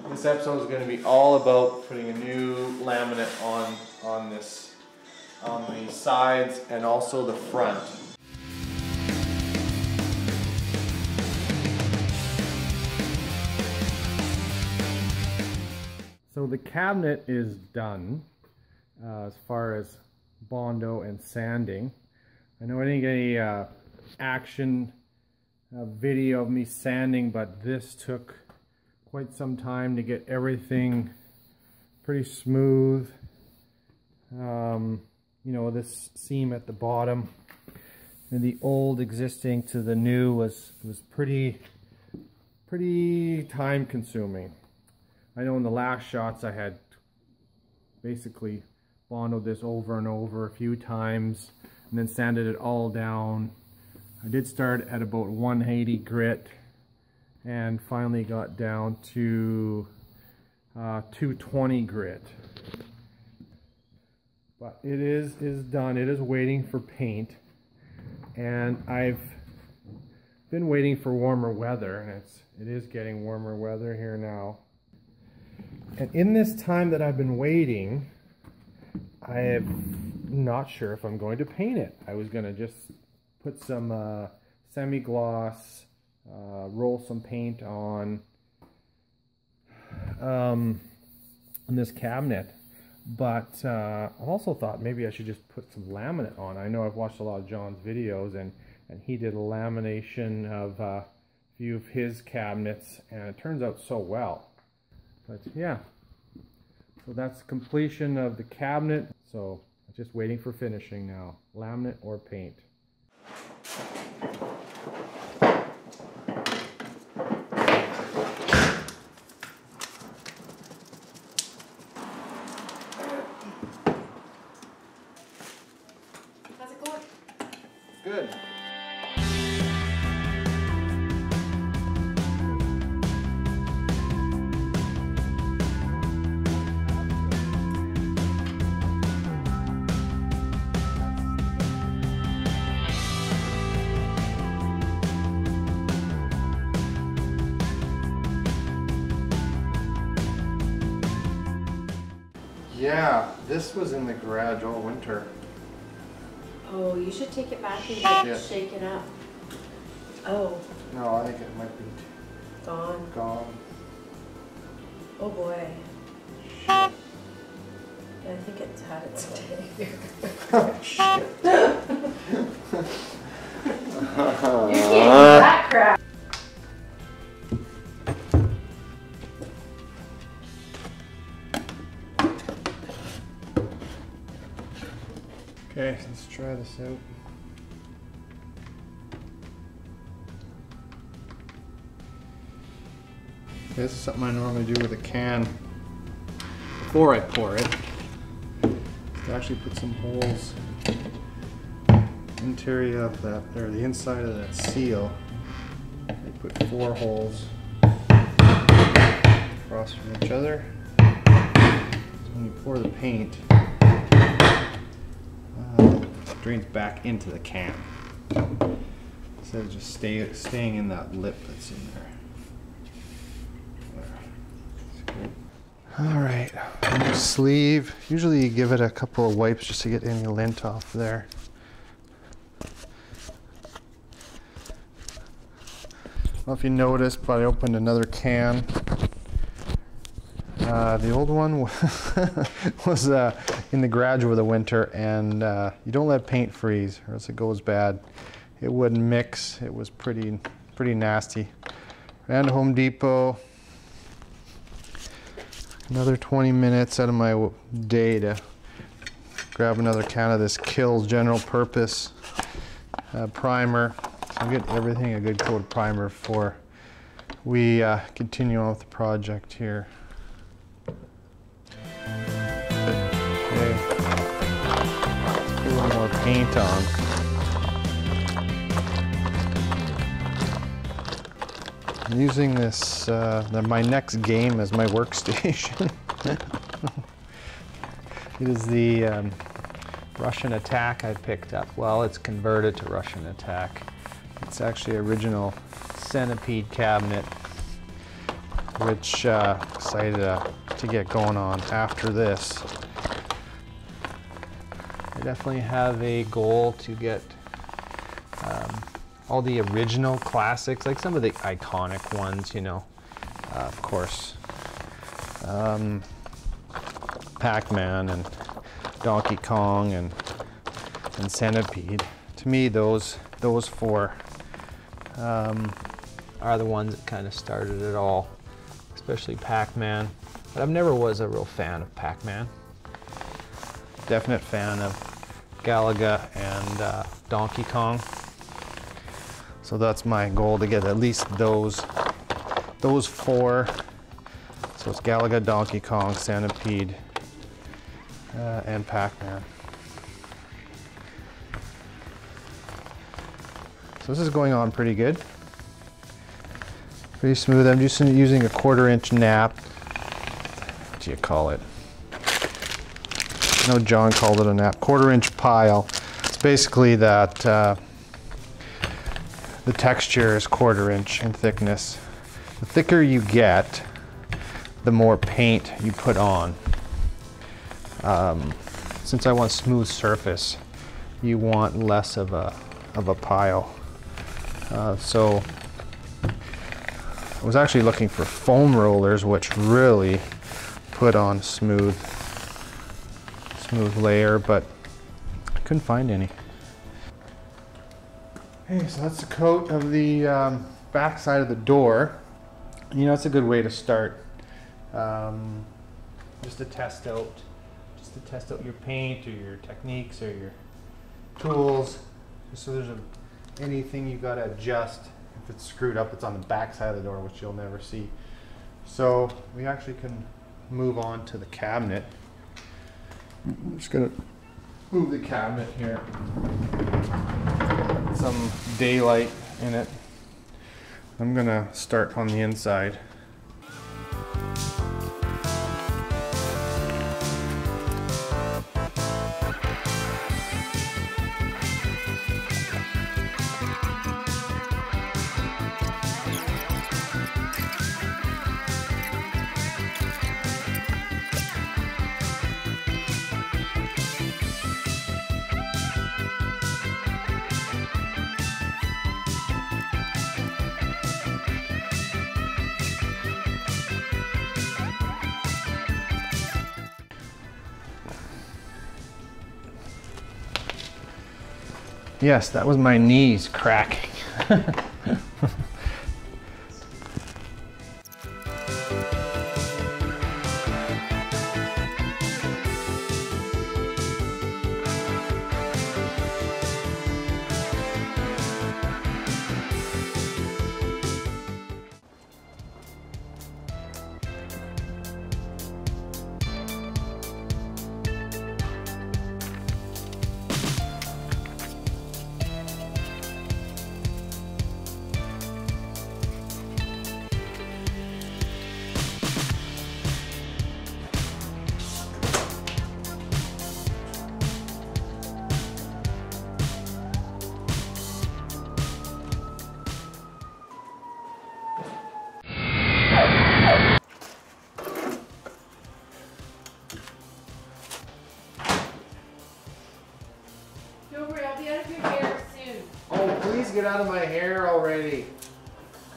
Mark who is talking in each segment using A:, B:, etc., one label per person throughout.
A: This episode is going to be all about putting a new laminate on the sides and also the front. So the cabinet is done as far as Bondo and sanding. I know I didn't get any action video of me sanding, but this took quite some time to get everything pretty smooth. You know, this seam at the bottom and the old existing to the new was pretty time consuming. I know in the last shots I had basically Bondoed this over and over a few times and then sanded it all down. I did start at about 180 grit and finally got down to 220 grit. But it is done. It is waiting for paint, and I've been waiting for warmer weather, and it is getting warmer weather here now. And in this time that I've been waiting, I am not sure if I'm going to paint it. I was going to just put some semi-gloss, roll some paint on this cabinet. But I also thought maybe I should just put some laminate on. I know I've watched a lot of John's videos, and he did a lamination of a few of his cabinets, and it turns out so well. But yeah, so that's completion of the cabinet. So just waiting for finishing now, laminate or paint.
B: How's it going?
A: Good. Yeah, this was in the garage all winter.
B: Oh, you should take it back and
A: Shit.
B: shake it up. Oh,
A: No, I think it might be
B: gone.
A: gone.
B: Oh boy.
A: Shit.
B: Yeah, I think it's had its day. You can't do that crap.
A: Okay, let's try this out. This is something I normally do with a can before I pour it. To actually put some holes interior of that, or the inside of that seal. I put 4 holes across from each other. So when you pour the paint, it drains back into the can instead of just staying in that lip that's in there. All right, sleeve. Usually you give it a couple of wipes just to get any lint off there. I don't know if you noticed, but I opened another can. The old one was in the garage over the winter, and you don't let paint freeze or else it goes bad. It wouldn't mix. It was pretty nasty. Ran to Home Depot. Another 20 minutes out of my day to grab another can of this Kills General Purpose primer. So I'll get everything a good coat of primer before we continue on with the project here. Okay, let's put a little more paint on. I'm using this, my next game as my workstation. It is the Russian Attack I picked up. Well, it's converted to Russian Attack. It's actually original Centipede cabinet. which excited to get going on after this. I definitely have a goal to get all the original classics, like some of the iconic ones, you know, of course, Pac-Man and Donkey Kong and Centipede. To me, those four are the ones that kind of started it all, especially Pac-Man. But I've never was a real fan of Pac-Man. Definite fan of Galaga and Donkey Kong. So that's my goal, to get at least those four. So it's Galaga, Donkey Kong, Centipede, and Pac-Man. So this is going on pretty good. Pretty smooth. I'm just using a 1/4-inch nap. What do you call it? I know John called it a nap. 1/4-inch pile. It's basically that the texture is 1/4-inch in thickness. The thicker you get, the more paint you put on. Since I want smooth surface, you want less of a pile. So I was actually looking for foam rollers, which really put on smooth layer, but I couldn't find any. Okay, so that's the coat of the back side of the door. You know, it's a good way to start, just to test out your paint or your techniques or your tools. Just so there's anything you got to adjust. If it's screwed up, it's on the back side of the door, which you'll never see. So we actually can move on to the cabinet. I'm just gonna move the cabinet here. Some daylight in it. I'm gonna start on the inside. Yes, that was my knees cracking. Please get out of my hair already.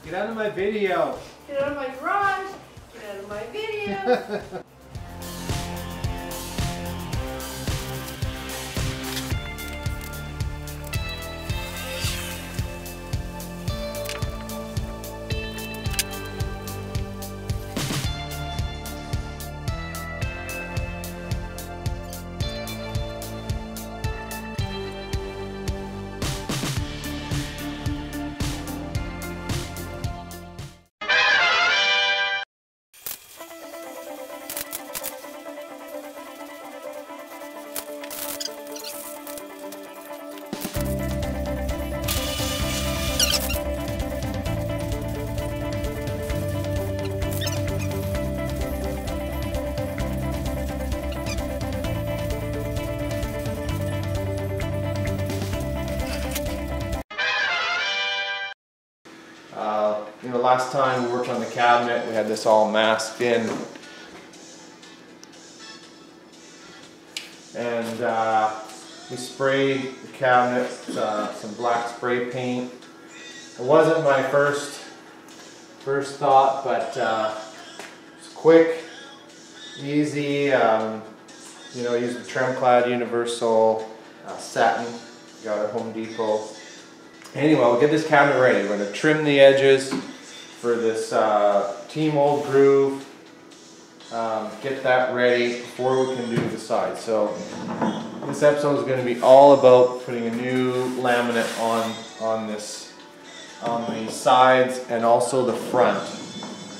A: Get out of my video.
B: Get out of my garage. Get out of my video.
A: last time we worked on the cabinet, we had this all masked in. And we sprayed the cabinet with some black spray paint. It wasn't my first thought, but it's quick, easy. You know, use the trim-clad universal satin. Got at Home Depot. Anyway, we'll get this cabinet ready. We're going to trim the edges for this T-mold groove. Get that ready before we can do the sides. So this episode is going to be all about putting a new laminate on the sides and also the front.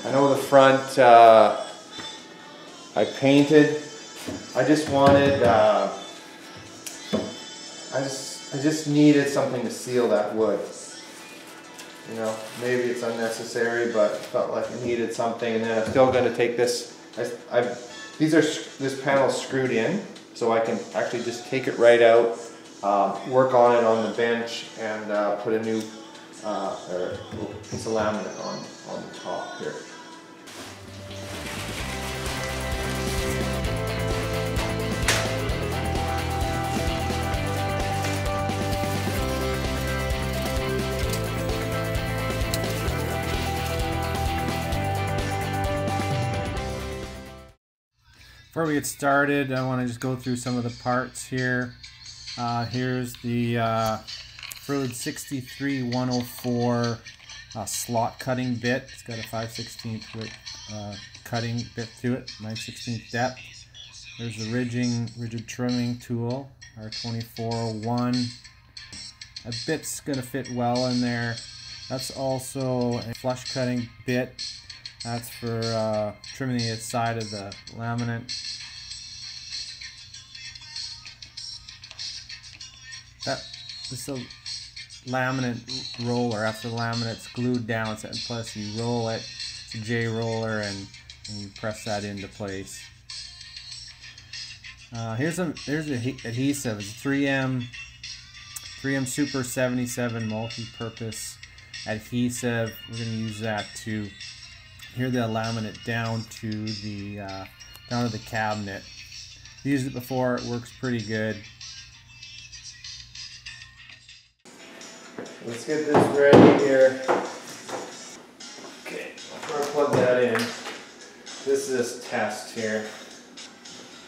A: I know the front I painted. I just wanted I just needed something to seal that wood. You know, maybe it's unnecessary, but I felt like I needed something. And then I'm still going to take this. This panel's screwed in, so I can actually just take it right out, work on it on the bench, and put a new piece of laminate on the top here. Before we get started, I want to just go through some of the parts here. Here's the Frood 63104 slot cutting bit. It's got a 5/16 cutting bit to it, 9/16 depth. There's the rigid trimming tool, R2401. A bit's going to fit well in there. That's also a flush cutting bit. That's for trimming the side of the laminate. This is a laminate roller. After the laminate's glued down, and plus you roll it. It's a J roller, and you press that into place. Here's the adhesive. It's 3M Super 77 multi-purpose adhesive. We're going to use that to adhere the laminate down to the cabinet. Used it before. It works pretty good. Let's get this ready here. Okay, before I plug that in, this is test here.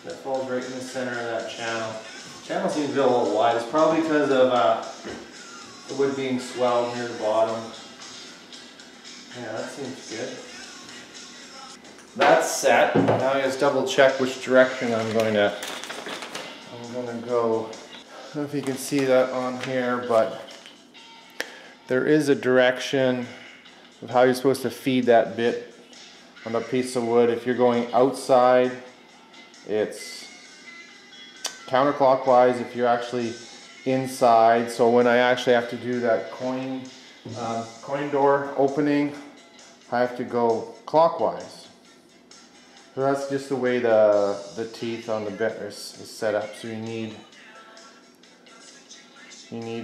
A: That falls right in the center of that channel. The channel seems to be a little wide. It's probably because of the wood being swelled near the bottom. Yeah, that seems good. That's set. Now I just double check which direction I'm going to go. I don't know if you can see that on here, but there is a direction of how you're supposed to feed that bit on a piece of wood. If you're going outside, it's counterclockwise. If you're actually inside, so when I actually have to do that coin door opening, I have to go clockwise. So that's just the way the teeth on the bit is set up. So you need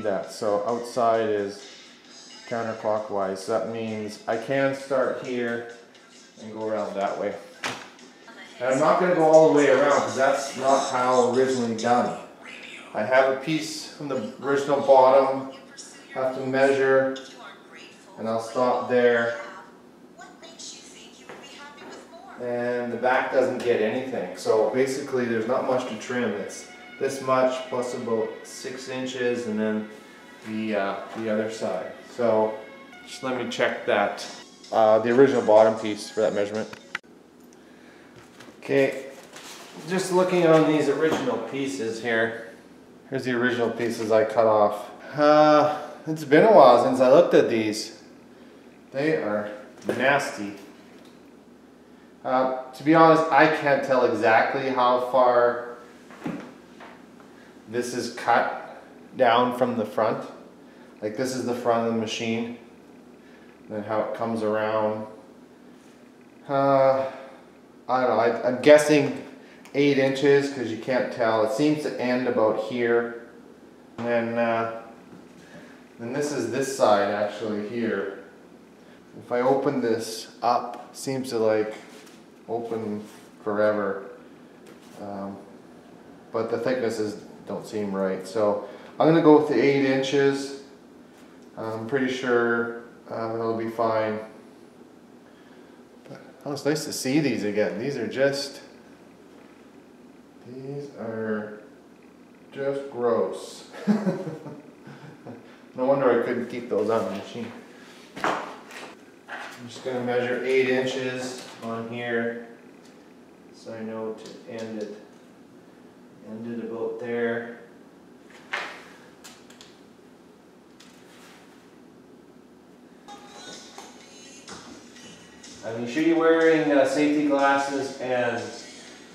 A: that. So outside is counterclockwise. So that means I can start here and go around that way. And I'm not going to go all the way around because that's not how originally done. I have a piece from the original bottom, have to measure, and I'll stop there. And the back doesn't get anything. So basically there's not much to trim. It's this much plus about 6 inches, and then the other side. So just let me check that, the original bottom piece for that measurement. Okay, just looking on these original pieces here. Here's the original pieces I cut off. It's been a while since I looked at these. They are nasty. To be honest, I can't tell exactly how far this is cut down from the front. Like this is the front of the machine, and then how it comes around. I don't know, I'm guessing 8 inches because you can't tell. It seems to end about here. And then this is this side actually here. if I open this up, seems to like open forever. But the thicknesses don't seem right. So I'm gonna go with the 8 inches. I'm pretty sure it'll be fine. But oh, it's nice to see these again. These are just gross. No wonder I couldn't keep those on the machine. I'm just gonna measure 8 inches on here so I know to end it. End it about there. You should be wearing safety glasses and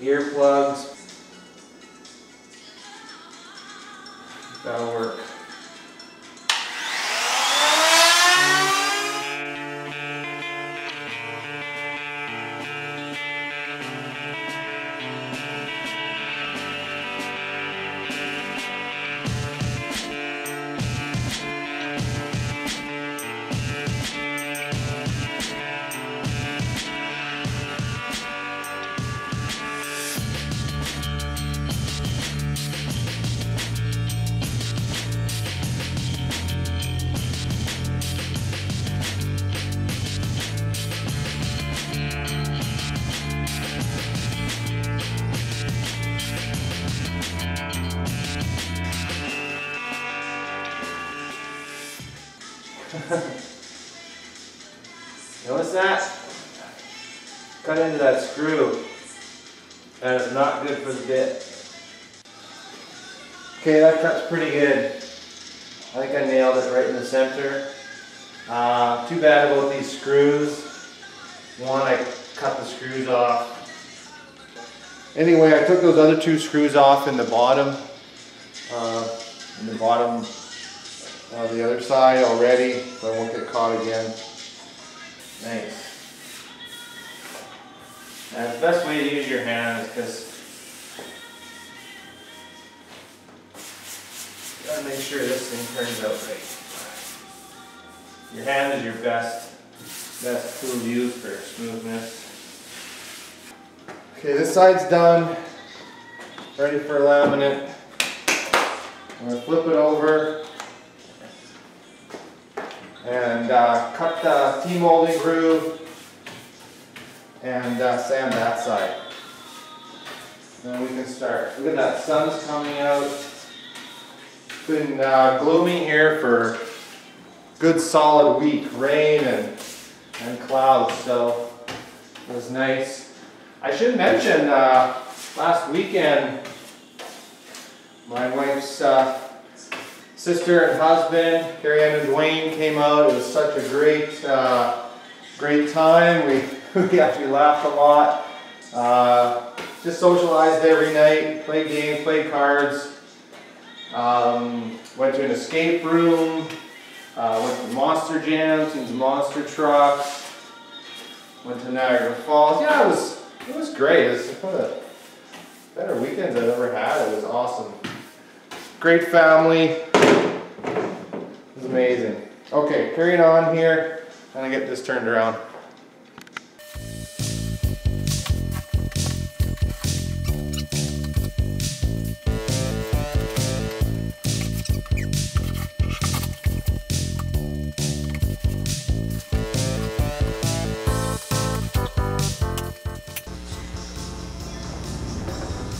A: earplugs. That'll work. Notice that? Cut into that screw, and it's not good for the bit. Okay, that cut's pretty good. I think I nailed it right in the center. Too bad about these screws. One, I cut the screws off. Anyway, I took those other 2 screws off in the bottom. The other side already, so I won't get caught again. Nice. And the best way to use your hands, because you gotta make sure this thing turns out right. Your hand is your best tool to use for smoothness. Okay, this side's done, ready for laminate. I'm gonna flip it over and cut the T-molding groove and sand that side. Then we can start. Look at that, sun's coming out. It's been gloomy here for a good solid week, rain and clouds, so it was nice. I should mention, last weekend, my wife's sister and husband, Carrie Ann and Dwayne, came out. It was such a great time. We actually laughed a lot. Just socialized every night, played games, played cards. Went to an escape room. Went to Monster Jam, seen some monster trucks. Went to Niagara Falls. Yeah, it was great. It was one of the better weekends I've ever had. It was awesome. Great family. It was amazing. Okay, carrying on here. I'm gonna get this turned around.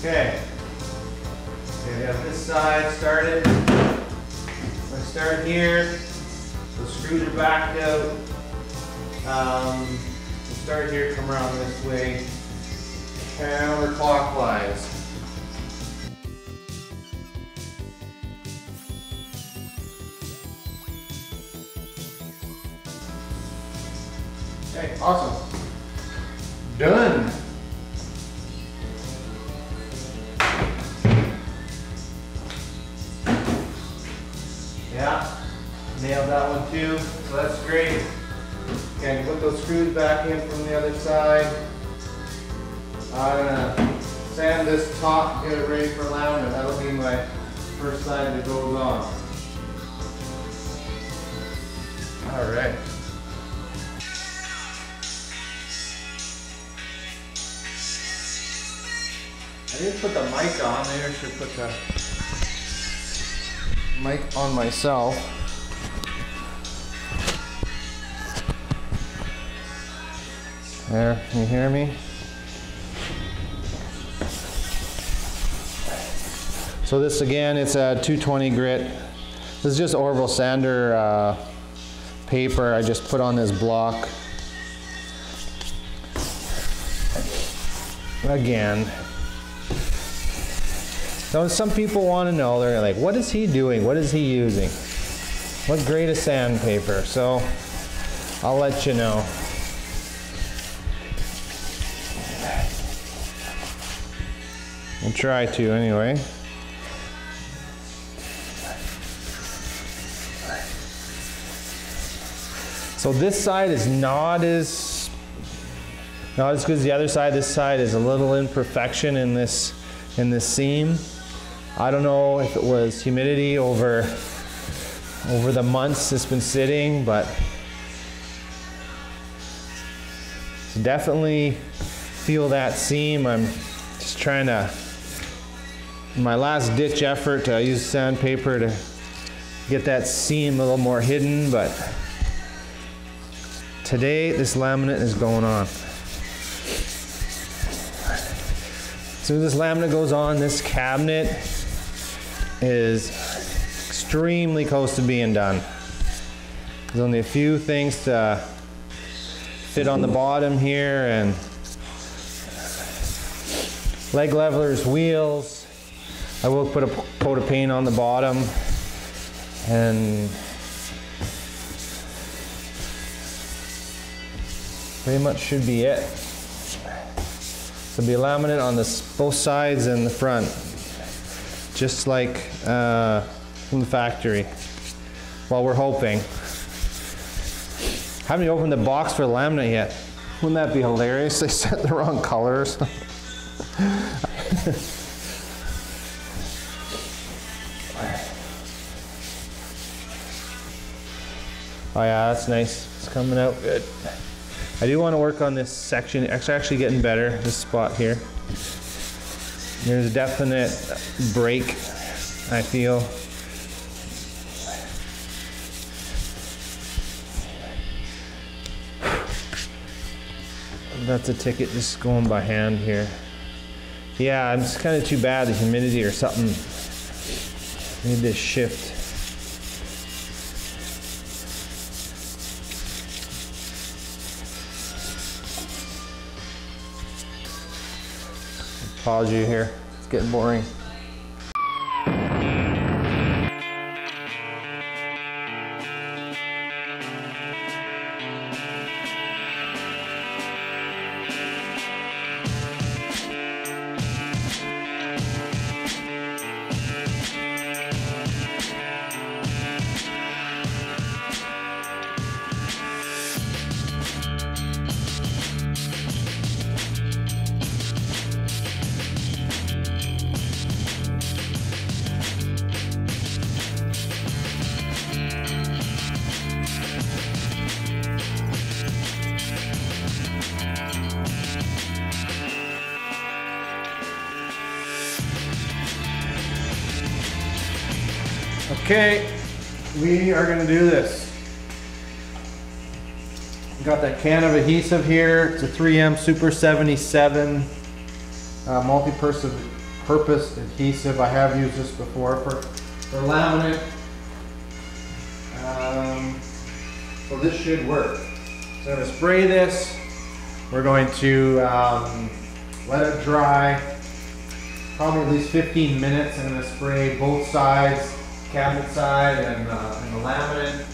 A: Okay, we have this side started. I start here, the screws are backed out. We'll start here, come around this way, counterclockwise. Okay, awesome. Done. Yeah, nailed that one too, so that's great. Okay, put those screws back in from the other side. I'm gonna sand this top, get it ready for laminate. That'll be my first side that goes on. All right. I didn't put the mic on. Maybe I should put the mic on myself. There, can you hear me? So this again, it's a 220 grit. This is just Orville sander paper I just put on this block. Again. So some people want to know, they're like, what is he doing? What is he using? What grade of sandpaper? So I'll let you know. We'll try to anyway. So this side is not as good as the other side. This side is a little imperfection in this seam. I don't know if it was humidity over the months it's been sitting, but definitely feel that seam. I'm just trying to, in my last ditch effort, to use sandpaper to get that seam a little more hidden, but today this laminate is going on. As soon as this laminate goes on, this cabinet is extremely close to being done. There's only a few things to fit on the bottom here, and leg levelers, wheels. I will put a coat of paint on the bottom, and pretty much should be it. So it'll be laminate on both sides and the front, just like from the factory. Well, we're hoping. Haven't opened the box for the laminate yet. Wouldn't that be hilarious? They sent the wrong colors. Oh yeah, that's nice. It's coming out good. I do want to work on this section. It's actually getting better, this spot here. There's a definite break, I feel. That's a ticket just going by hand here. Yeah, it's kind of too bad, the humidity or something. I need this shift. Pause you here, it's getting boring. Okay, we are going to do this. Got that can of adhesive here. It's a 3M Super 77 multi-purpose adhesive. I have used this before for laminate. So this should work. So I'm going to spray this. We're going to let it dry. Probably at least 15 minutes. I'm going to spray both sides, cabinet side and the laminate.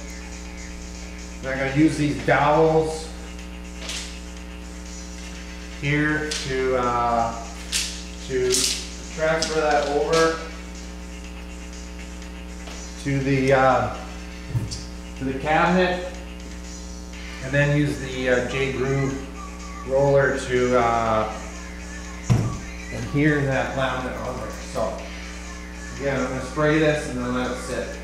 A: And I'm going to use these dowels here to transfer that over to the cabinet, and then use the J-groove roller to adhere that laminate on there. So again, I'm going to spray this and then let it sit.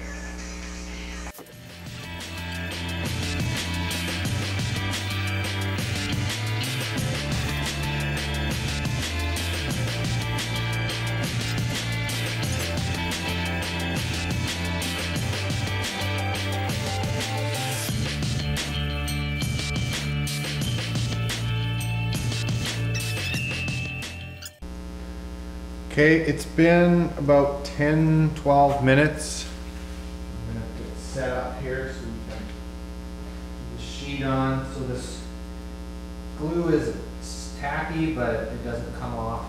A: Okay, it's been about 10-12 minutes. I'm gonna get set up here so we can put the sheet on. So this glue is tacky, but it doesn't come off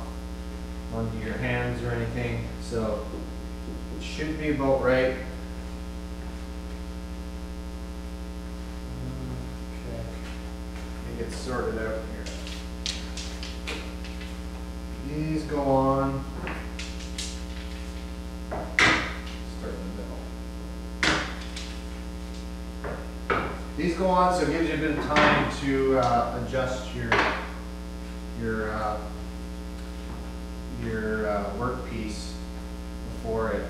A: onto your hands or anything. So it should be about right. Okay, get it sorted out here. These go on. Start in the middle. These go on, so it gives you a bit of time to adjust your workpiece before it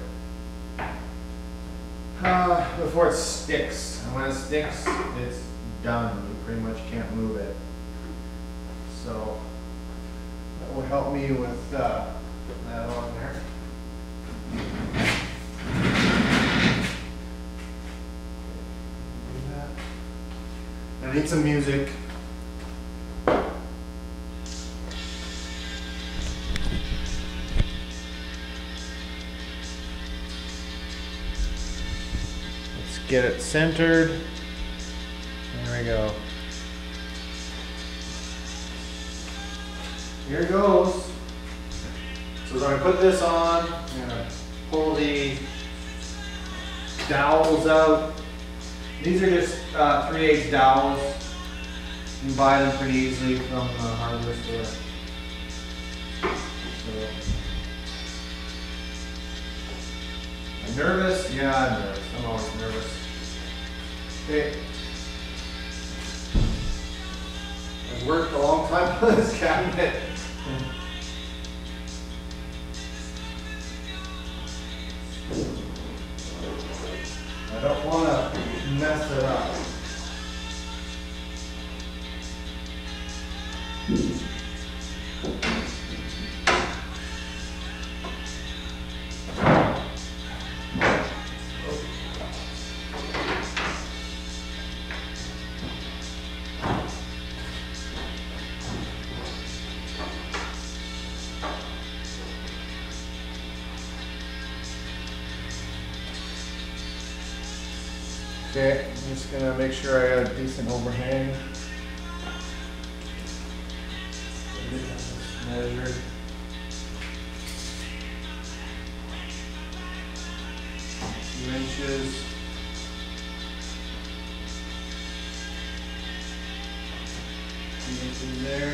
A: sticks. And when it sticks, it's done. You pretty much can't move it. So that will help me with that on there. Do that. I need some music. Let's get it centered. There we go. Here goes. So we're going to put this on. I'm going to pull the dowels out. These are just 3/8 dowels. You can buy them pretty easily from the hardware store. So, I'm nervous? Yeah, I'm nervous. I'm always nervous. Okay. I've worked a long time on this cabinet. I don't want to mess it up. Okay, I'm just gonna make sure I got a decent overhang. Measured. A few inches. A few inches there.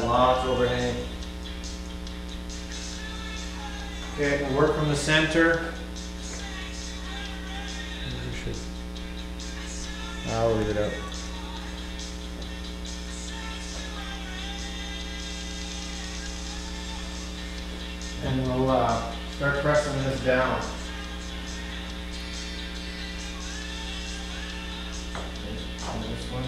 A: Lots overhang. Okay, we'll work from the center. I'll leave it out. And we'll start pressing this down. Okay, this one.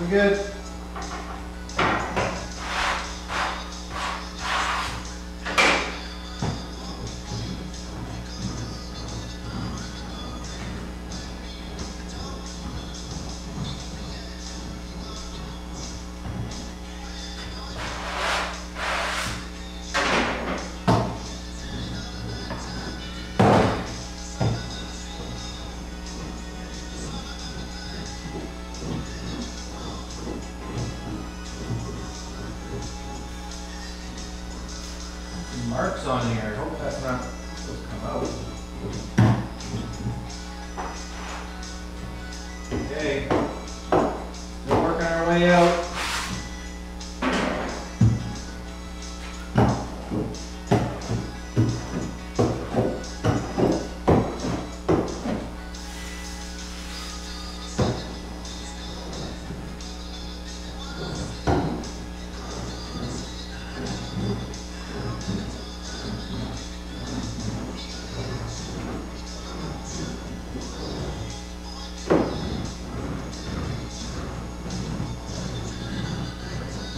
A: We're good. Marks on here. I hope that's not supposed to come out. Okay, we're working our way out.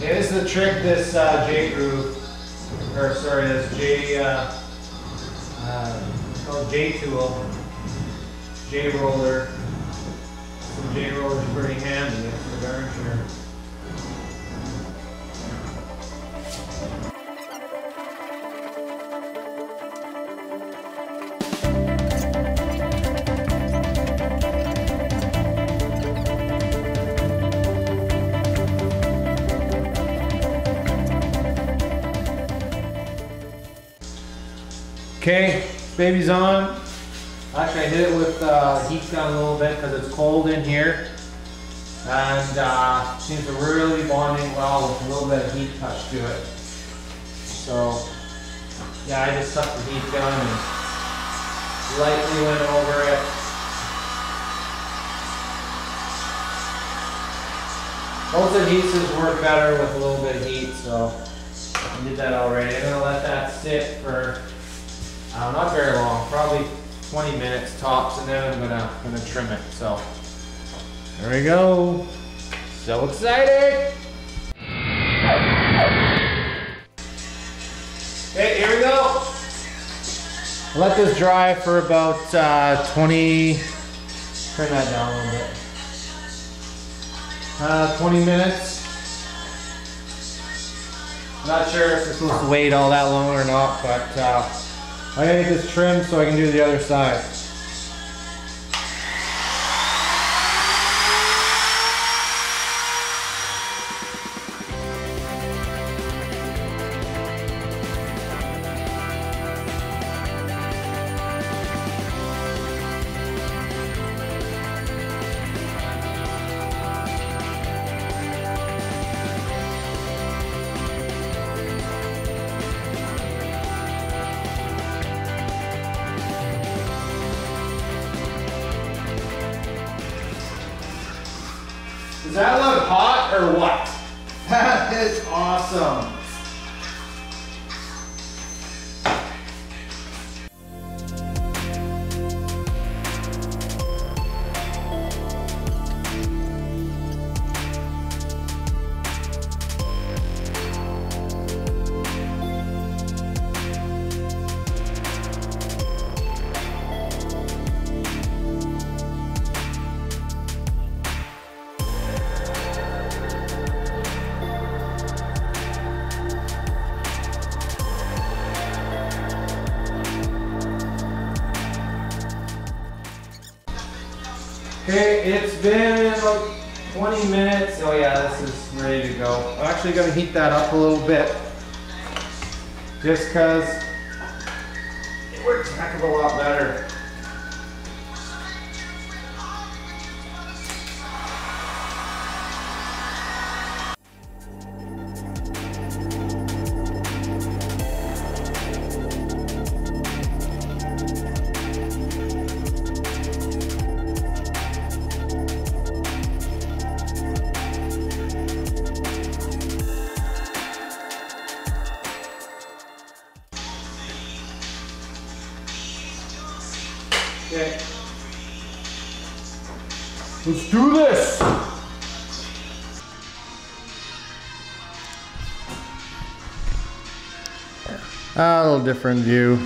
A: Yeah, this is the trick, this J groove, or sorry, this it's called J tool, J roller. The J roller is pretty handy for the garniture. Okay, baby's on. Actually, I hit it with heat down a little bit because it's cold in here. And seems to really be bonding well with a little bit of heat touch to it. So, yeah, I just stuck the heat gun and lightly went over it. Most adhesives work better with a little bit of heat, so I did that already. I'm gonna let that sit for not very long, probably 20 minutes tops, and then I'm gonna trim it. So there we go. So excited! Okay, here we go. Let this dry for about 20. Turn that down a little bit. 20 minutes. Not sure if it's supposed to wait all that long or not, but I gotta get this trimmed so I can do the other side. Does that look hot or what? That is awesome. Okay, it's been about 20 minutes. Oh yeah, this is ready to go. I'm actually going to heat that up a little bit, just because it works a heck of a lot better. Okay. Let's do this! A little different view.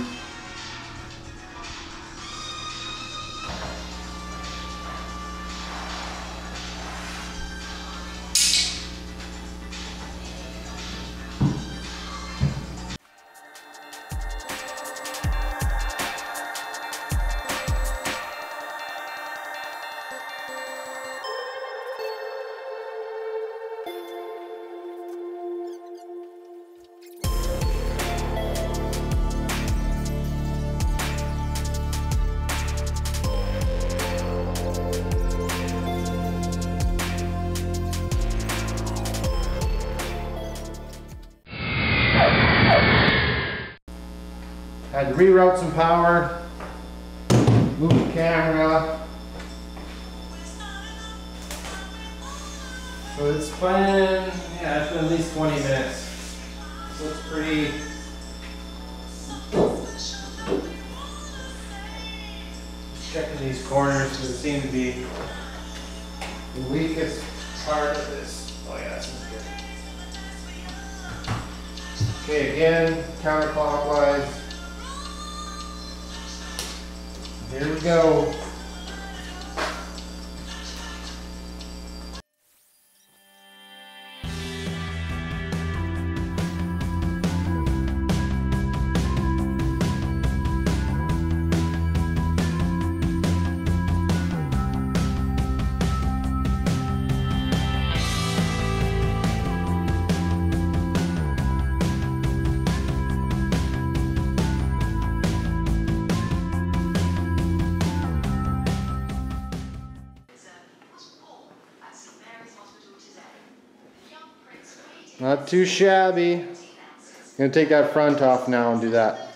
A: Had to reroute some power, move the camera. So it's been, it's been at least 20 minutes. So it's pretty, checking these corners because it seems to be the weakest part of this. Oh yeah, this is good. Okay, again, counterclockwise. Here we go. Not too shabby. I'm gonna take that front off now and do that.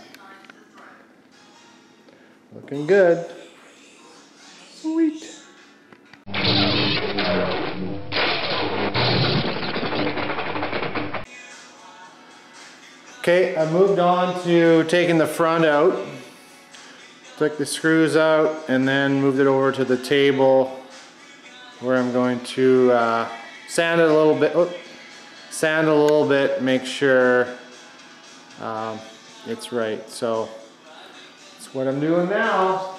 A: Looking good. Sweet. Okay, I moved on to taking the front out. Took the screws out and then moved it over to the table where I'm going to sand it a little bit. Oh, sand a little bit, make sure it's right. So that's what I'm doing now.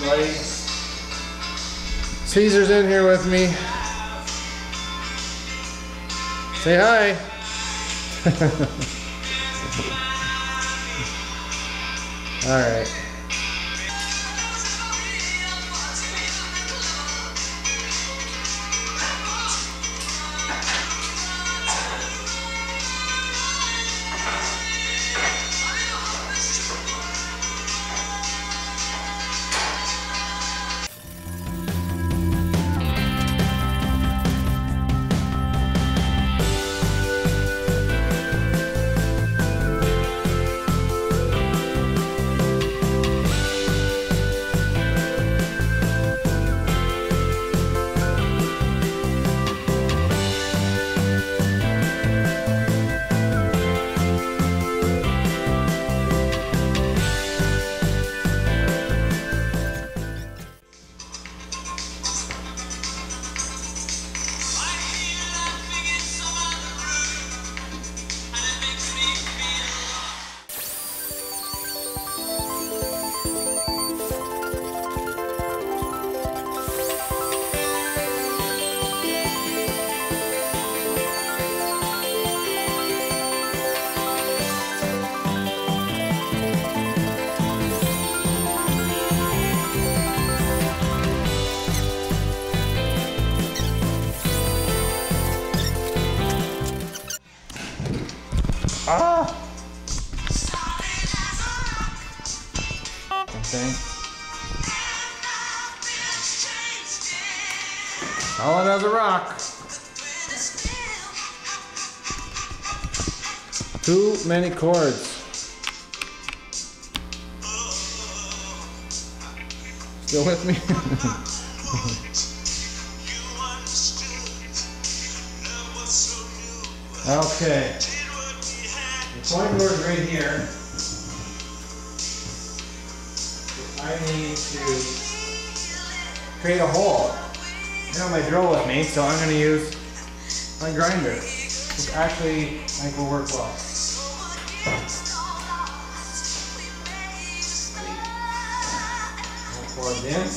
A: Buddy. Caesar's in here with me. Say hi. All right. Ah! Okay. Solid as a rock. Too many chords. Still with me? Okay. The point word is right here. I need to create a hole. I don't have my drill with me, so I'm going to use my grinder, which actually I think will work well. I'll pour it in.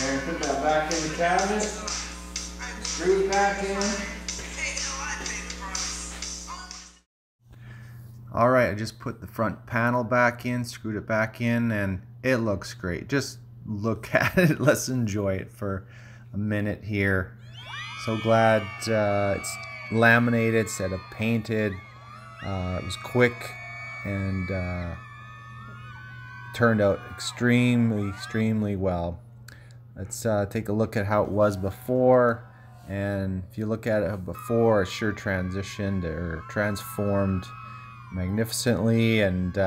A: And put that back in the cabinet. Screw it back in.
C: Alright, I just put the front panel back in, screwed it back in, and it looks great. Just look at it. Let's enjoy it for a minute here. So glad it's laminated instead of painted. It was quick and turned out extremely well. Let's take a look at how it was before, and if you look at it before, it sure transitioned or transformed magnificently, and you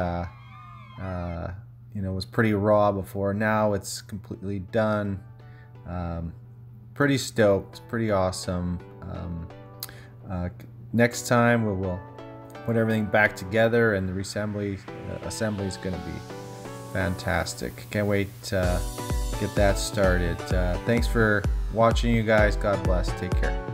C: know, it was pretty raw before. Now it's completely done. Pretty stoked, pretty awesome. Next time we will put everything back together, and the assembly is going to be fantastic. Can't wait to get that started. Thanks for watching, you guys. God bless. Take care.